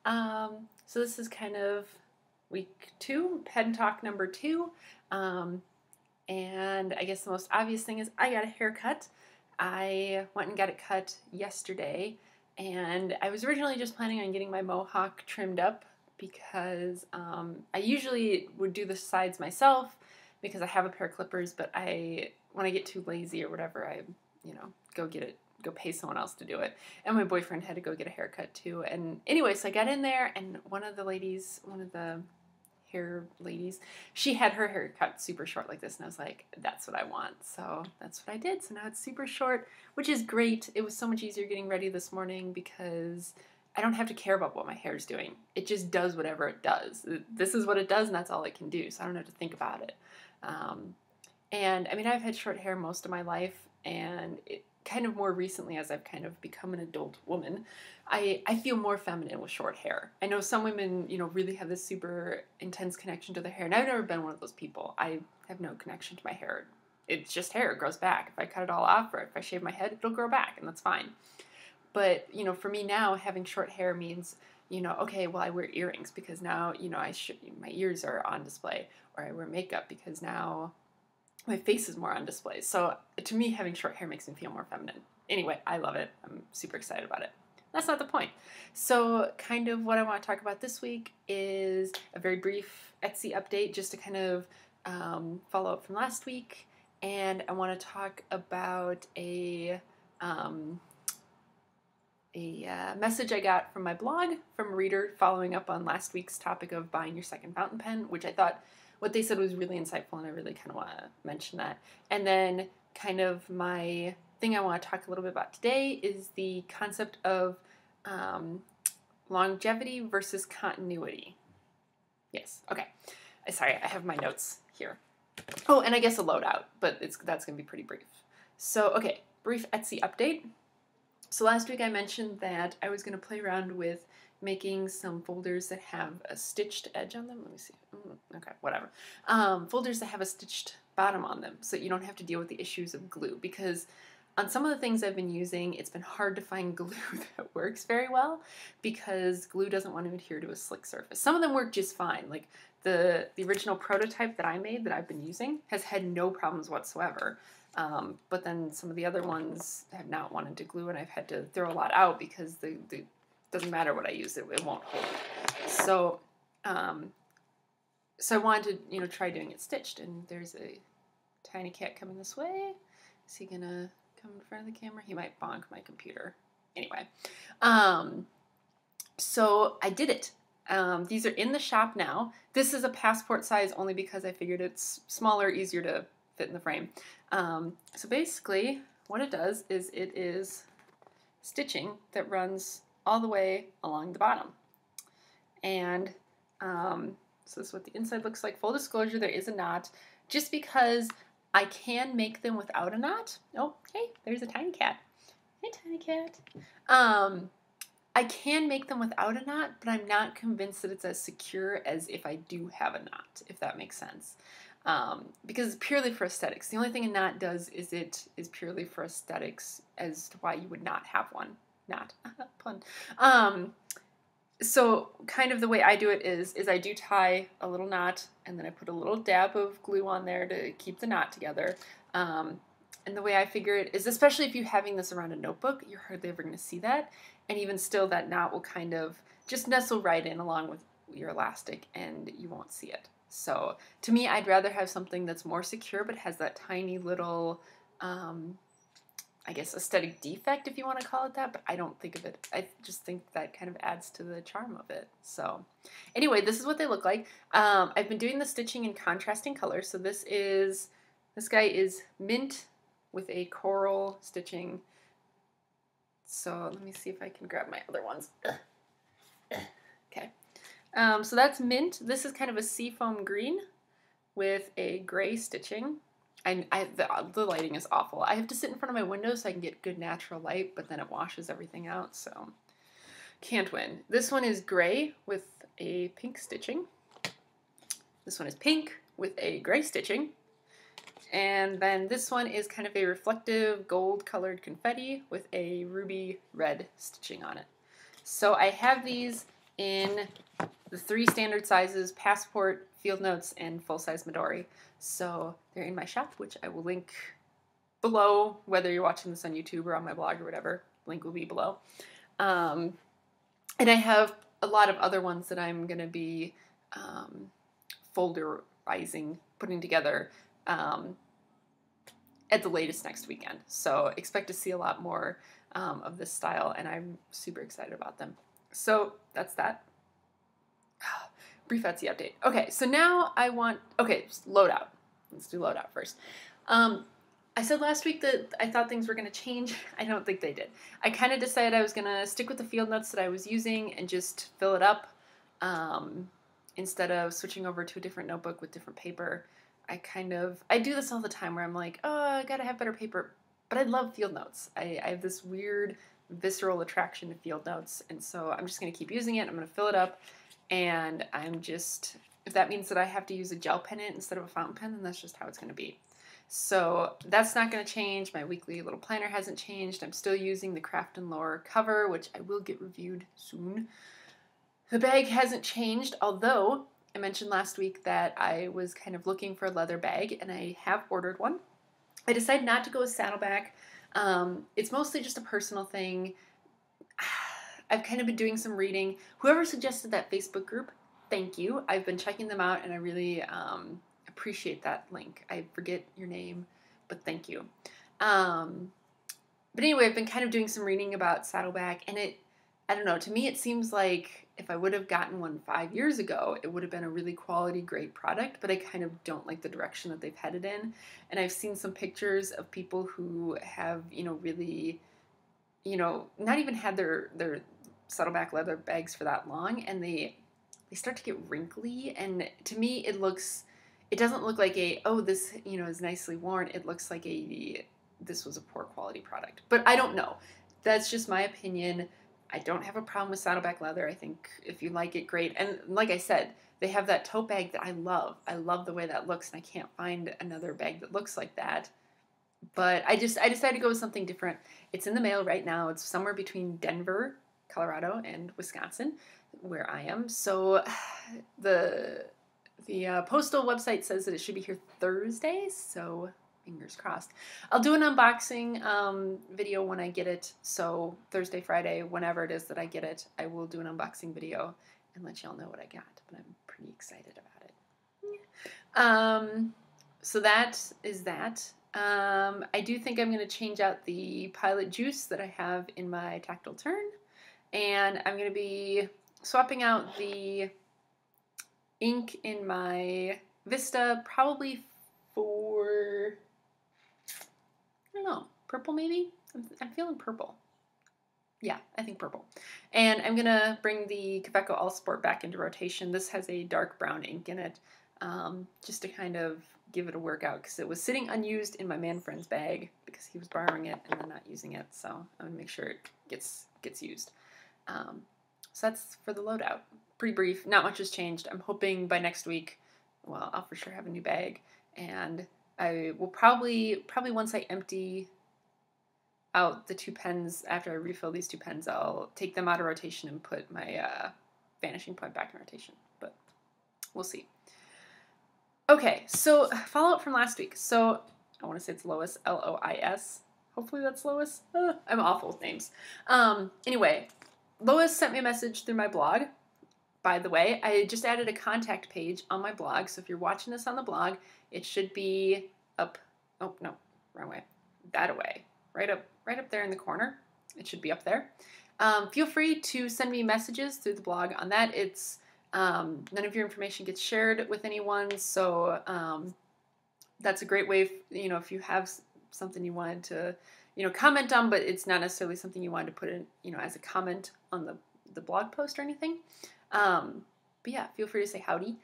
So this is kind of week 2, pen talk number 2. And I guess the most obvious thing is I got a haircut. I went and got it cut yesterday, and I was originally just planning on getting my mohawk trimmed up because I usually would do the sides myself because I have a pair of clippers, but when I get too lazy or whatever, I go pay someone else to do it. And my boyfriend had to go get a haircut too. And anyway, so I got in there, and one of the hair ladies, she had her hair cut super short like this, and I was like, that's what I want. So that's what I did. So now it's super short, which is great. It was so much easier getting ready this morning because I don't have to care about what my hair's doing. It just does whatever it does. This is what it does, and that's all it can do, so I don't have to think about it. And I mean, I've had short hair most of my life, and it kind of more recently, as I've kind of become an adult woman, I feel more feminine with short hair. I know some women, really have this super intense connection to their hair, and I've never been one of those people. I have no connection to my hair. It's just hair. It grows back. If I cut it all off or if I shave my head, it'll grow back, and that's fine. But, for me now, having short hair means, okay, well, I wear earrings because now, my ears are on display, or I wear makeup because now my face is more on display. So to me, having short hair makes me feel more feminine. Anyway, I love it. I'm super excited about it. That's not the point. So kind of what I want to talk about this week is a very brief Etsy update just to kind of follow up from last week. And I want to talk about a message I got from my blog from a reader following up on last week's topic of buying your second fountain pen, which I thought what they said was really insightful, and I really kind of want to mention that. And then kind of my thing I want to talk a little bit about today is the concept of longevity versus continuity. Yes, okay. Sorry, I have my notes here. Oh, and I guess a loadout, but that's going to be pretty brief. So, okay, brief Etsy update. So last week I mentioned that I was going to play around with making some folders that have a stitched edge on them. Let me see. Okay, whatever. Folders that have a stitched bottom on them so you don't have to deal with the issues of glue, because on some of the things I've been using, it's been hard to find glue that works very well because glue doesn't want to adhere to a slick surface. Some of them work just fine. Like the original prototype that I made that I've been using has had no problems whatsoever. But then some of the other ones have not wanted to glue, and I've had to throw a lot out because the doesn't matter what I use, it won't hold. So, so I wanted to, try doing it stitched, and there's a tiny cat coming this way. Is he gonna come in front of the camera? He might bonk my computer. Anyway, so I did it. These are in the shop now. This is a passport size only because I figured it's smaller, easier to fit in the frame. So basically, what it does is it is stitching that runs all the way along the bottom. And so this is what the inside looks like. Full disclosure, there is a knot. Just because I can make them without a knot. Oh, hey, there's a tiny cat. Hey, tiny cat. I can make them without a knot, but I'm not convinced that it's as secure as if I do have a knot, if that makes sense. Because it's purely for aesthetics. The only thing a knot does is it is purely for aesthetics as to why you would not have one. Not pun. So kind of the way I do it is I do tie a little knot, and then I put a little dab of glue on there to keep the knot together. And the way I figure it is, especially if you're having this around a notebook, you're hardly ever going to see that. And even still, that knot will kind of just nestle right in along with your elastic, and you won't see it. So to me, I'd rather have something that's more secure but has that tiny little I guess aesthetic defect, if you want to call it that, but I don't think of it. I just think that kind of adds to the charm of it. So anyway, this is what they look like. I've been doing the stitching in contrasting colors. So this guy is mint with a coral stitching. So let me see if I can grab my other ones. Okay. So that's mint. This is kind of a seafoam green with a gray stitching. The lighting is awful. I have to sit in front of my window so I can get good natural light, but then it washes everything out, so can't win. This one is gray with a pink stitching. This one is pink with a gray stitching. And then this one is kind of a reflective gold-colored confetti with a ruby red stitching on it. So I have these in the 3 standard sizes: Passport, Field Notes, and full-size Midori. So they're in my shop, which I will link below, whether you're watching this on YouTube or on my blog or whatever. Link will be below. And I have a lot of other ones that I'm going to be folderizing, putting together at the latest next weekend. So expect to see a lot more of this style, and I'm super excited about them. So that's that. Brief Etsy update. Okay, so now loadout. Let's do loadout first. I said last week that I thought things were going to change. I don't think they did. I kind of decided I was going to stick with the field notes that I was using and just fill it up instead of switching over to a different notebook with different paper. I do this all the time where I'm like, oh, I gotta have better paper, but I love field notes. I have this weird visceral attraction to field notes, and so I'm just gonna keep using it. I'm gonna fill it up, and if that means that I have to use a gel pen in it instead of a fountain pen, then that's just how it's gonna be. So that's not gonna change. My weekly little planner hasn't changed. I'm still using the Craft and Lore cover, which I will get reviewed soon. The bag hasn't changed, although I mentioned last week that I was kind of looking for a leather bag, and I have ordered one. I decided not to go with Saddleback. It's mostly just a personal thing. I've kind of been doing some reading. Whoever suggested that Facebook group, thank you. I've been checking them out, and I really appreciate that link. I forget your name, but thank you. But anyway, I've been kind of doing some reading about Saddleback, and I don't know, to me it seems like if I would have gotten one 5 years ago, it would have been a really quality, great product, but I kind of don't like the direction that they've headed in. And I've seen some pictures of people who have, really, not even had their Saddleback leather bags for that long, and they start to get wrinkly, and to me it doesn't look like this, is nicely worn. It looks like this was a poor quality product. But I don't know. That's just my opinion. I don't have a problem with Saddleback leather. I think if you like it, great. And like I said, they have that tote bag that I love. I love the way that looks, and I can't find another bag that looks like that. But I decided to go with something different. It's in the mail right now. It's somewhere between Denver, Colorado, and Wisconsin, where I am. So the postal website says that it should be here Thursday, so fingers crossed. I'll do an unboxing video when I get it. So Thursday, Friday, whenever it is that I get it, I will do an unboxing video and let y'all know what I got. But I'm pretty excited about it. So that is that. I do think I'm going to change out the Pilot Juice that I have in my Tactile Turn. And I'm going to be swapping out the ink in my Vista, probably for, I don't know, purple maybe? I'm feeling purple. Yeah, I think purple. And I'm going to bring the Kaweco All Sport back into rotation. This has a dark brown ink in it, just to kind of give it a workout, because it was sitting unused in my man friend's bag because he was borrowing it and then not using it. So I'm going to make sure it gets used. So that's for the loadout. Pretty brief. Not much has changed. I'm hoping by next week, well, I'll for sure have a new bag. And I will probably once I empty out the 2 pens, after I refill these 2 pens, I'll take them out of rotation and put my Vanishing Point back in rotation. But we'll see. Okay, so follow-up from last week. So I want to say it's Lois, Lois. Hopefully that's Lois. I'm awful with names. Anyway, Lois sent me a message through my blog. By the way, I just added a contact page on my blog, so if you're watching this on the blog, it should be up. Oh no, wrong way. That away, right up there in the corner. It should be up there. Feel free to send me messages through the blog on that. It's none of your information gets shared with anyone, so that's a great way. If you have something you wanted to, comment on, but it's not necessarily something you wanted to put in, as a comment on the blog post or anything. But yeah, feel free to say howdy.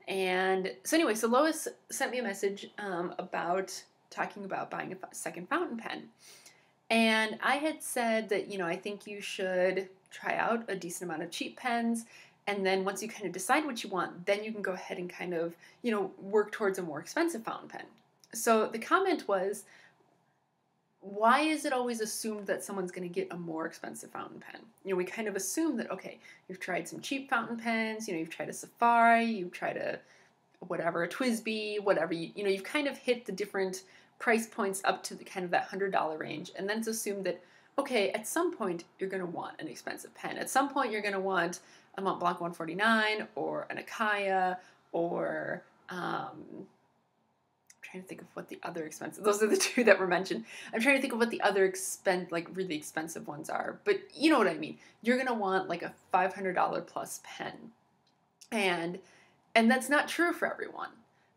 And so anyway, so Lois sent me a message about talking about buying a second fountain pen. And I had said that, I think you should try out a decent amount of cheap pens. And then once you kind of decide what you want, then you can go ahead and kind of, work towards a more expensive fountain pen. So the comment was, why is it always assumed that someone's going to get a more expensive fountain pen? We kind of assume that, okay, you've tried some cheap fountain pens, you've tried a Safari, you've tried a whatever, a TWSBI, whatever, you've kind of hit the different price points up to the kind of that $100 range, and then it's assumed that, okay, at some point you're going to want an expensive pen. At some point you're going to want a Mont Blanc 149 or an Acaia or trying to think of what the other expensive, those are the two that were mentioned. I'm trying to think of what the other really expensive ones are, but you know what I mean. You're going to want like a $500 plus pen. And that's not true for everyone.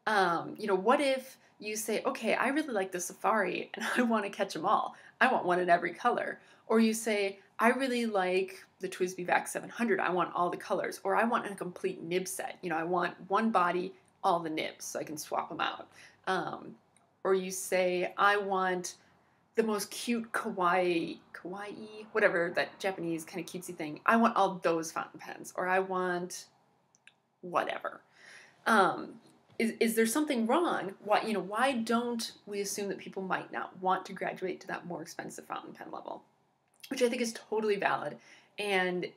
What if you say, okay, I really like the Safari and I want to catch them all. I want one in every color. Or you say, I really like the TWSBI VAC 700. I want all the colors. Or I want a complete nib set. I want one body, all the nibs, so I can swap them out. Or you say, I want the most cute kawaii, whatever, that Japanese kind of cutesy thing. I want all those fountain pens. Or I want whatever. Is there something wrong? Why don't we assume that people might not want to graduate to that more expensive fountain pen level? Which I think is totally valid. And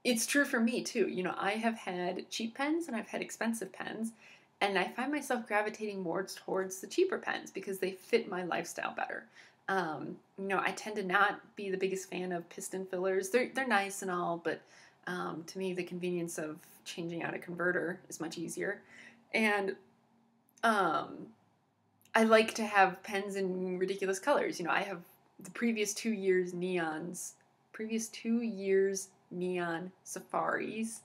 it's true for me too. I have had cheap pens and I've had expensive pens, and I find myself gravitating more towards the cheaper pens because they fit my lifestyle better. I tend to not be the biggest fan of piston fillers. They're nice and all, but to me the convenience of changing out a converter is much easier. And I like to have pens in ridiculous colors. I have the previous 2 years neon Safaris,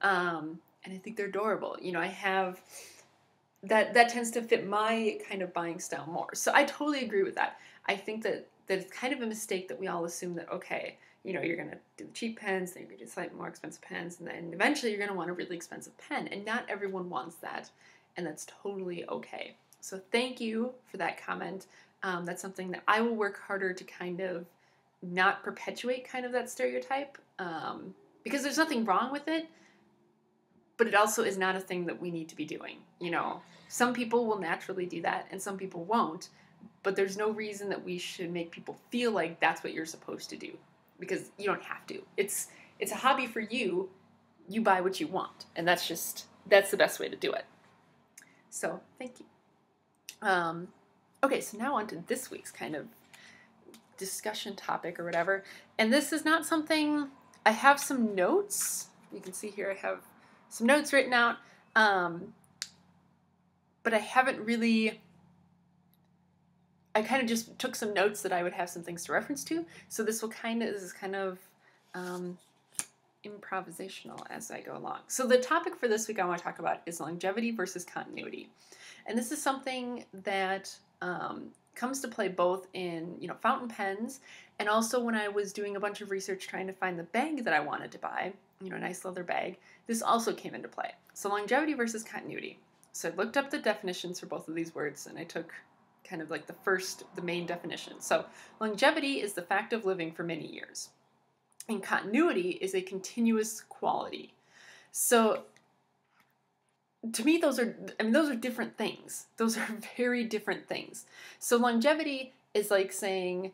and I think they're adorable. I have that tends to fit my kind of buying style more. So I totally agree with that. I think that it's kind of a mistake that we all assume that, okay, you're going to do the cheap pens, then you're going to do slightly more expensive pens, and then eventually you're going to want a really expensive pen. And not everyone wants that, and that's totally okay. So thank you for that comment. That's something that I will work harder to kind of not perpetuate kind of that stereotype, because there's nothing wrong with it, but it also is not a thing that we need to be doing. Some people will naturally do that, and some people won't, but there's no reason that we should make people feel like that's what you're supposed to do, because you don't have to. It's a hobby for you. You buy what you want, and that's the best way to do it. So thank you. Okay, so now on to this week's kind of discussion topic or whatever. And this is not something, I have some notes. You can see here I have some notes written out, but I haven't really, I kind of just took some notes that I would have some things to reference to. So this is kind of improvisational as I go along. So the topic for this week I want to talk about is longevity versus continuity. And this is something that comes to play both in fountain pens, and also when I was doing a bunch of research trying to find the bag that I wanted to buy, a nice leather bag. This also came into play. So longevity versus continuity. So I looked up the definitions for both of these words, and I took kind of like the main definition. So longevity is the fact of living for many years, and continuity is a continuous quality. So to me, those are different things. Those are very different things. So longevity is like saying,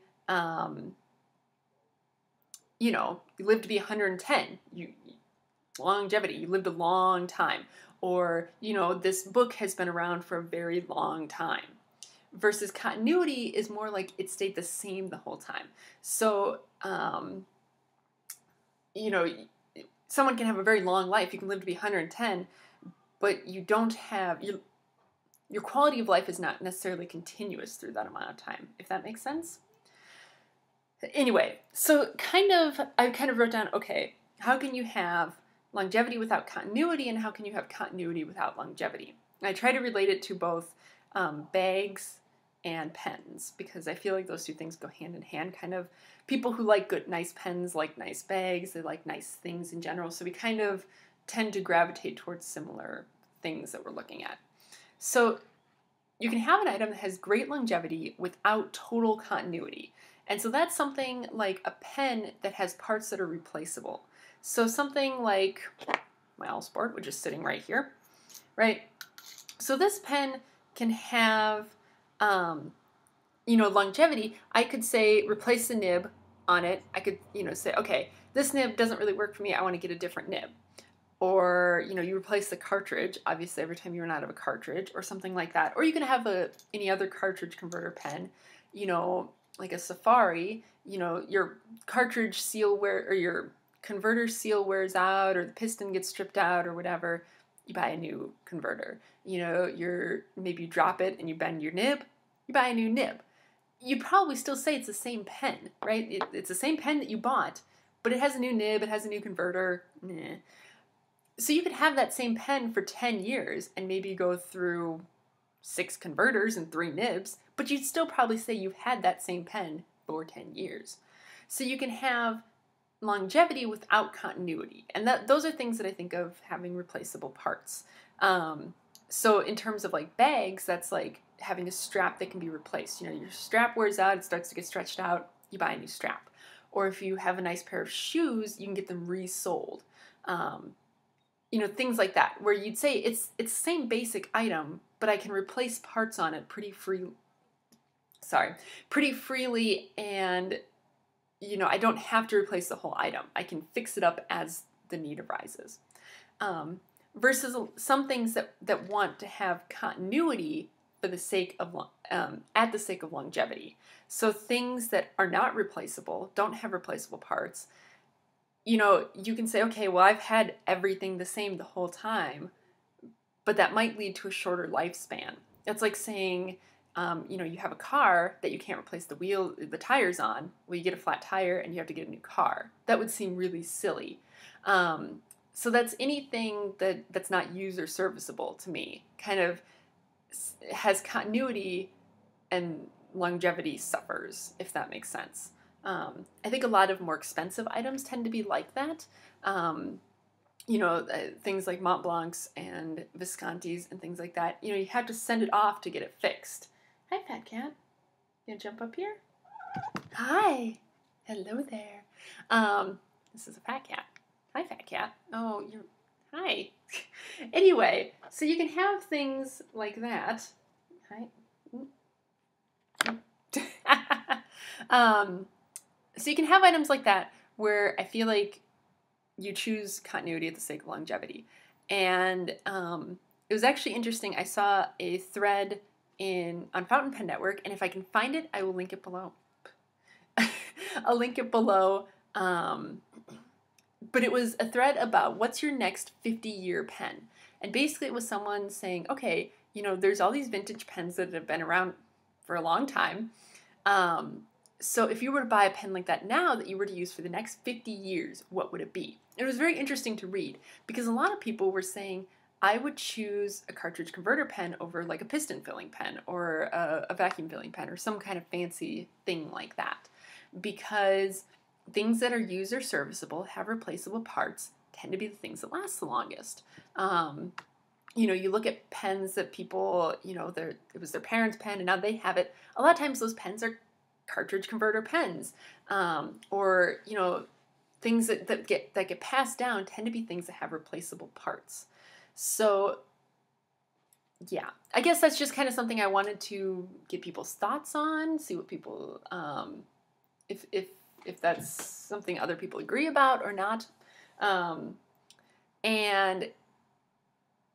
you live to be 110. Longevity, you lived a long time. Or, this book has been around for a very long time. Versus continuity is more like it stayed the same the whole time. So, someone can have a very long life. You can live to be 110, but you don't have, your quality of life is not necessarily continuous through that amount of time, if that makes sense. Anyway, so I kind of wrote down, okay, how can you have longevity without continuity, and how can you have continuity without longevity? And I try to relate it to both bags and pens, because I feel like those two things go hand in hand. Kind of people who like good, nice pens like nice bags. They like nice things in general. So we kind of tend to gravitate towards similar things that we're looking at. So you can have an item that has great longevity without total continuity. And so that's something like a pen that has parts that are replaceable. So something like my Allsport, which is sitting right here, right? So this pen can have longevity, I could say replace the nib on it. I could, say, okay, this nib doesn't really work for me. I want to get a different nib. Or, you replace the cartridge, obviously, every time you run out of a cartridge or something like that. Or you can have any other cartridge converter pen, like a Safari, your cartridge seal or your converter seal wears out or the piston gets stripped out or whatever, you buy a new converter. Maybe you drop it and you bend your nib, you buy a new nib. You'd probably still say it's the same pen, right? It's the same pen that you bought, but it has a new nib, it has a new converter. Nah. So you could have that same pen for 10 years and maybe go through 6 converters and 3 nibs, but you'd still probably say you've had that same pen for 10 years. So you can have longevity without continuity. And those are things that I think of having replaceable parts. So in terms of like bags, that's like having a strap that can be replaced. Your strap wears out, it starts to get stretched out, you buy a new strap. Or if you have a nice pair of shoes, you can get them resoled. Things like that, where you'd say it's the same basic item, but I can replace parts on it pretty freely, and I don't have to replace the whole item. I can fix it up as the need arises. Versus some things that want to have continuity for the sake of at the sake of longevity. So things that are not replaceable, don't have replaceable parts. You can say, okay, well, I've had everything the same the whole time, but that might lead to a shorter lifespan. It's like saying, you have a car that you can't replace the tires on. Well, you get a flat tire and you have to get a new car. That would seem really silly. So that's anything that's not user serviceable to me, kind of has continuity and longevity suffers, if that makes sense. I think a lot of more expensive items tend to be like that. Things like Mont Blancs and Viscontis and things like that. You have to send it off to get it fixed. Hi, Fat Cat. You gonna jump up here? Hi. Hello there. This is a Fat Cat. Hi, Fat Cat. Oh, hi. Anyway, so you can have things like that. Hi. So you can have items like that where I feel like you choose continuity at the sake of longevity. And it was actually interesting. I saw a thread on Fountain Pen Network, and if I can find it, I will link it below. I'll link it below. But it was a thread about what's your next 50-year pen. And basically it was someone saying, okay, there's all these vintage pens that have been around for a long time. So if you were to buy a pen like that now that you were to use for the next 50 years, what would it be? It was very interesting to read because a lot of people were saying, I would choose a cartridge converter pen over like a piston filling pen or a vacuum filling pen or some kind of fancy thing like that. Because things that are user serviceable, have replaceable parts, tend to be the things that last the longest. You look at pens that people, it was their parents' pen and now they have it. A lot of times those pens are cartridge converter pens, or things that get passed down tend to be things that have replaceable parts. So yeah, I guess that's just kind of something I wanted to get people's thoughts on, see what people, if that's something other people agree about or not. And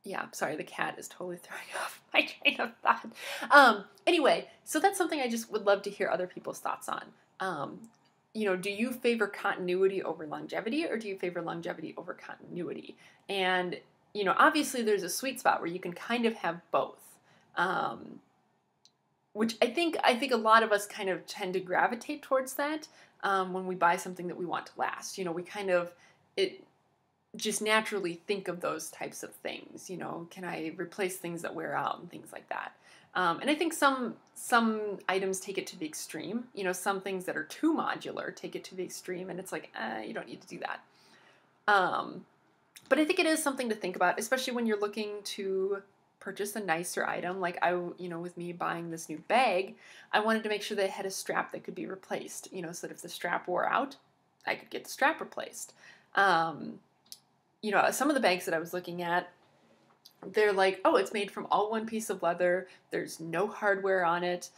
yeah, sorry, the cat is totally throwing off my train of thought. Anyway, so that's something I just would love to hear other people's thoughts on. Do you favor continuity over longevity, or do you favor longevity over continuity? And, obviously there's a sweet spot where you can kind of have both. Which I think a lot of us kind of tend to gravitate towards that when we buy something that we want to last. We kind of, just naturally think of those types of things. Can I replace things that wear out and things like that? And I think some items take it to the extreme. Some things that are too modular take it to the extreme, and it's like, you don't need to do that. But I think it is something to think about, especially when you're looking to purchase a nicer item. Like with me buying this new bag, I wanted to make sure that it had a strap that could be replaced, so that if the strap wore out, I could get the strap replaced. Some of the bags that I was looking at, they're like, oh, it's made from all one piece of leather. There's no hardware on it.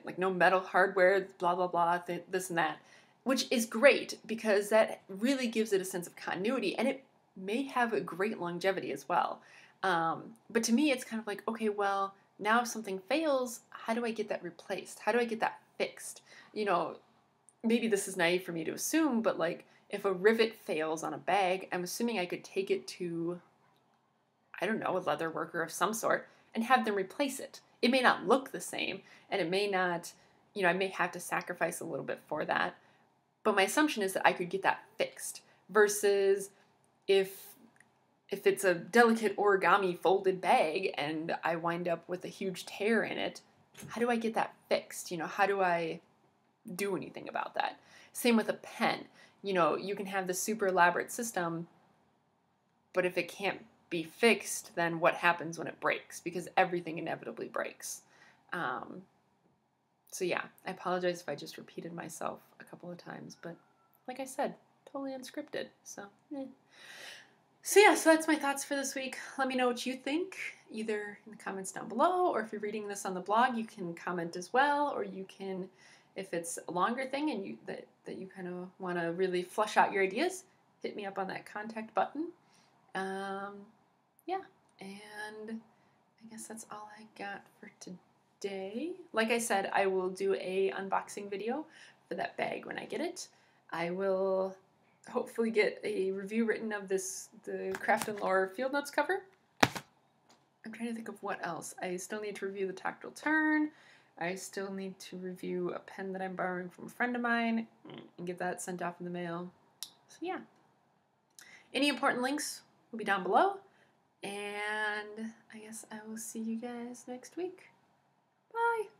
like no metal hardware, blah, blah, blah, this and that, which is great because that really gives it a sense of continuity, and it may have a great longevity as well. But to me, it's kind of like, okay, well, now if something fails, how do I get that replaced? How do I get that fixed? Maybe this is naive for me to assume, but like if a rivet fails on a bag, I'm assuming I could take it to, I don't know, a leather worker of some sort and have them replace it. It may not look the same, and it may not, I may have to sacrifice a little bit for that. But my assumption is that I could get that fixed versus if it's a delicate origami folded bag and I wind up with a huge tear in it, how do I get that fixed? How do I do anything about that? Same with a pen. You can have this super elaborate system, but if it can't be fixed, then what happens when it breaks? Because everything inevitably breaks. So yeah, I apologize if I just repeated myself a couple of times, but like I said, totally unscripted. So yeah, so that's my thoughts for this week. Let me know what you think, either in the comments down below, or if you're reading this on the blog, you can comment as well, or you can, if it's a longer thing and that you kind of want to really flush out your ideas, hit me up on that contact button. Yeah, and I guess that's all I got for today. Like I said, I will do a unboxing video for that bag when I get it. I will hopefully get a review written of the Craft and Lore Field Notes cover. I'm trying to think of what else. I still need to review the Tactile Turn. I still need to review a pen that I'm borrowing from a friend of mine and get that sent off in the mail. So yeah. Any important links will be down below. And I guess I will see you guys next week. Bye!